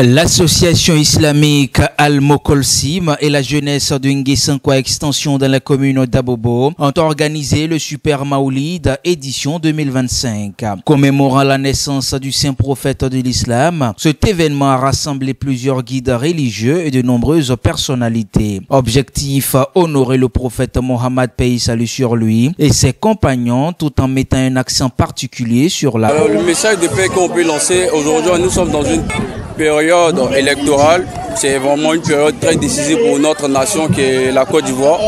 L'association islamique Al-Mokolsim et la jeunesse de Nguessankoua Extension dans la commune d'Abobo ont organisé le Super Maoulid édition 2025. Commémorant la naissance du saint prophète de l'islam, cet événement a rassemblé plusieurs guides religieux et de nombreuses personnalités. Objectif, honorer le prophète Mohammed, paix et salut sur lui, et ses compagnons, tout en mettant un accent particulier sur la... Alors, le message de paix qu'on peut lancer aujourd'hui, nous sommes dans une période électorale. C'est vraiment une période très décisive pour notre nation qui est la Côte d'Ivoire.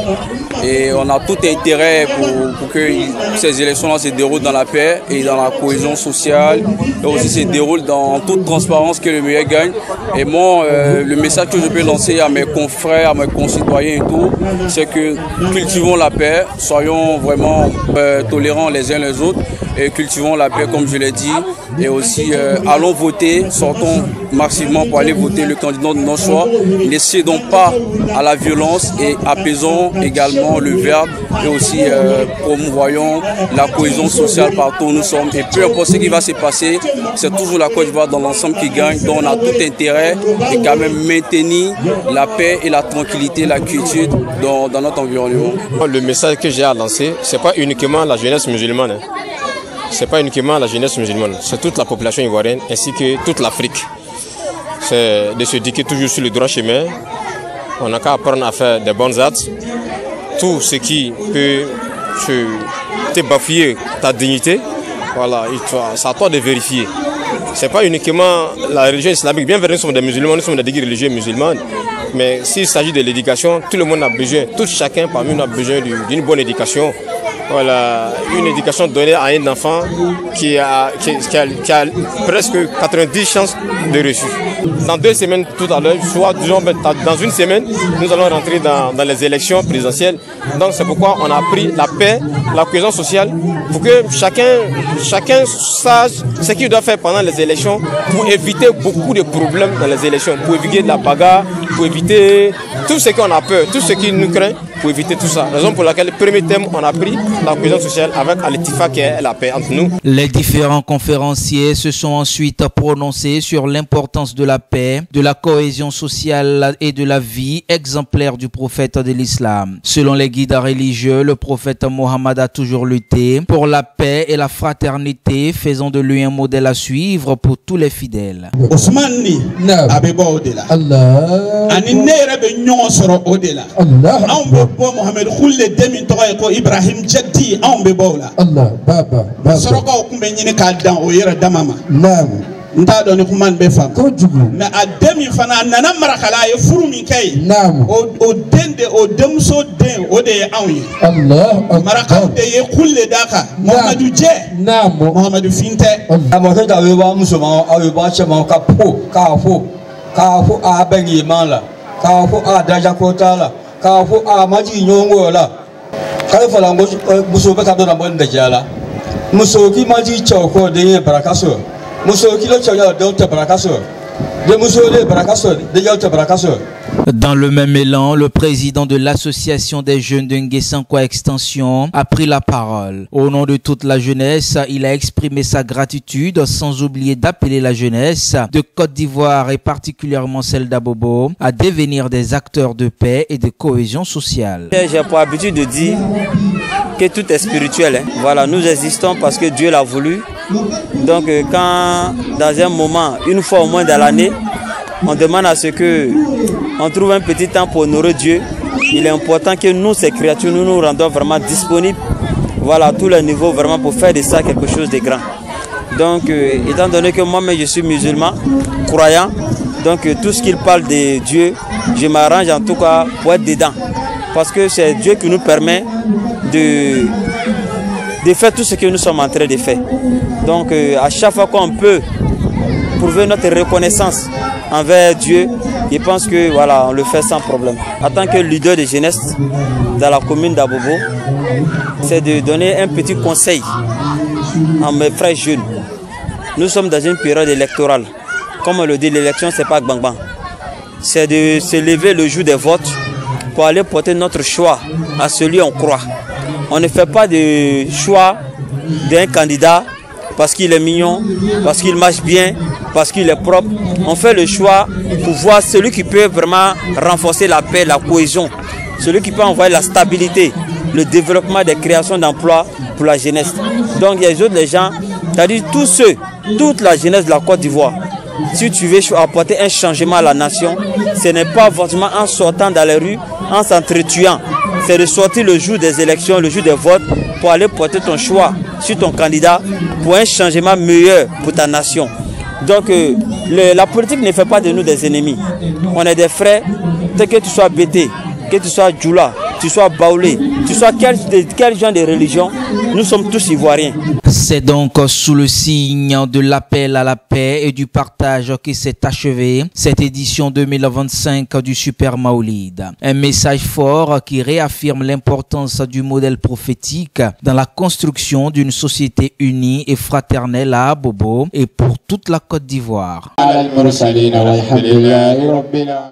Et on a tout intérêt pour que ces élections-là se déroulent dans la paix et dans la cohésion sociale. Et aussi se déroulent dans toute transparence, que le meilleur gagne. Et moi, le message que je peux lancer à mes confrères, à mes concitoyens et tout, c'est que cultivons la paix, soyons vraiment tolérants les uns les autres et cultivons la paix comme je l'ai dit. Et aussi, allons voter, sortons massivement pour aller voter le candidat de notre choix. Ne cédons pas à la violence et apaisons également le verbe et aussi promouvoyons la cohésion sociale partout où nous sommes. Et peu importe ce qui va se passer, c'est toujours la Côte d'Ivoire dans l'ensemble qui gagne. Donc on a tout intérêt et quand même maintenir la paix et la tranquillité, la quiétude dans notre environnement. Le message que j'ai à lancer, ce n'est pas uniquement la jeunesse musulmane. Ce n'est pas uniquement la jeunesse musulmane, c'est toute la population ivoirienne ainsi que toute l'Afrique. C'est de se dire toujours sur le droit chemin. On n'a qu'à apprendre à faire des bonnes actes. Tout ce qui peut te bafouer ta dignité, voilà, c'est à toi de vérifier. Ce n'est pas uniquement la religion islamique. Bien vrai, nous sommes des musulmans, nous sommes des religieux musulmans. Mais s'il s'agit de l'éducation, tout le monde a besoin, tout chacun parmi nous a besoin d'une bonne éducation. Voilà, une éducation donnée à un enfant qui a presque 90 chances de réussir. Dans 2 semaines tout à l'heure, soit disons dans une semaine, nous allons rentrer dans les élections présidentielles. Donc c'est pourquoi on a pris la paix, la cohésion sociale, pour que chacun sache ce qu'il doit faire pendant les élections pour éviter beaucoup de problèmes dans les élections, pour éviter de la bagarre, pour éviter tout ce qu'on a peur, tout ce qui nous craint, pour éviter tout ça. Raison pour laquelle le premier thème, on a pris la cohésion sociale avec Al-Ittifa qui est la paix entre nous. Les différents conférenciers se sont ensuite prononcés sur l'importance de la paix, de la cohésion sociale et de la vie exemplaire du prophète de l'islam. Selon les guides religieux, le prophète Mohammed a toujours lutté pour la paix et la fraternité, faisant de lui un modèle à suivre pour tous les fidèles. Bo Mohamed Khoule Demin Toye ko Ibrahim Jaddi on be bawla Allah baba soroko ko be nyine ka dan o yera damama naam nda do ni kuman be fam ko jugu na ademi fana nana marakala ye furu min kay naam o dende o demso den o de anwi Allah maraka de ye Khoule daka Mohamedou je naam Mohamedou finte amaka da we ba musoma awe ba chama ka fo a bengi mala ka fo a daja kotala Kafu a maji nyongo la kala la muso be ka do na bon de jala muso ki maji choko de barakaso muso ki lo chaya de te barakaso de muso de barakaso de te barakaso. Dans le même élan, le président de l'association des jeunes de Nguessankoua Extension a pris la parole. Au nom de toute la jeunesse, il a exprimé sa gratitude sans oublier d'appeler la jeunesse de Côte d'Ivoire et particulièrement celle d'Abobo à devenir des acteurs de paix et de cohésion sociale. J'ai pour habitude de dire que tout est spirituel. Voilà, nous existons parce que Dieu l'a voulu. Donc quand dans un moment, une fois au moins dans l'année, on demande à ce que on trouve un petit temps pour honorer Dieu. Il est important que nous, ces créatures, nous nous rendons vraiment disponibles, voilà, à tous les niveaux, vraiment pour faire de ça quelque chose de grand. Donc, étant donné que moi-même je suis musulman, croyant, donc tout ce qu'il parle de Dieu, je m'arrange en tout cas pour être dedans. Parce que c'est Dieu qui nous permet de faire tout ce que nous sommes en train de faire. Donc, à chaque fois qu'on peut prouver notre reconnaissance envers Dieu, je pense que voilà, on le fait sans problème. En tant que leader de jeunesse dans la commune d'Abobo, c'est de donner un petit conseil à mes frères jeunes. Nous sommes dans une période électorale. Comme on le dit, l'élection, ce n'est pas bang-bang. C'est de se lever le jour des votes pour aller porter notre choix à celui on croit. On ne fait pas de choix d'un candidat parce qu'il est mignon, parce qu'il marche bien, parce qu'il est propre. On fait le choix pour voir celui qui peut vraiment renforcer la paix, la cohésion, celui qui peut envoyer la stabilité, le développement des créations d'emplois pour la jeunesse. Donc il y a les autres les gens, c'est-à-dire tous ceux, toute la jeunesse de la Côte d'Ivoire. Si tu veux apporter un changement à la nation, ce n'est pas forcément en sortant dans les rues, en s'entretuant. C'est de sortir le jour des élections, le jour des votes, pour aller porter ton choix sur ton candidat pour un changement meilleur pour ta nation. Donc la politique ne fait pas de nous des ennemis. On est des frères, que tu sois Bété, que tu sois Djoula, que tu sois Baoulé, tu sois quel genre de religion, nous sommes tous Ivoiriens. C'est donc sous le signe de l'appel à la paix et du partage que s'est achevée cette édition 2025 du Super Maoulid. Un message fort qui réaffirme l'importance du modèle prophétique dans la construction d'une société unie et fraternelle à Abobo et pour toute la Côte d'Ivoire.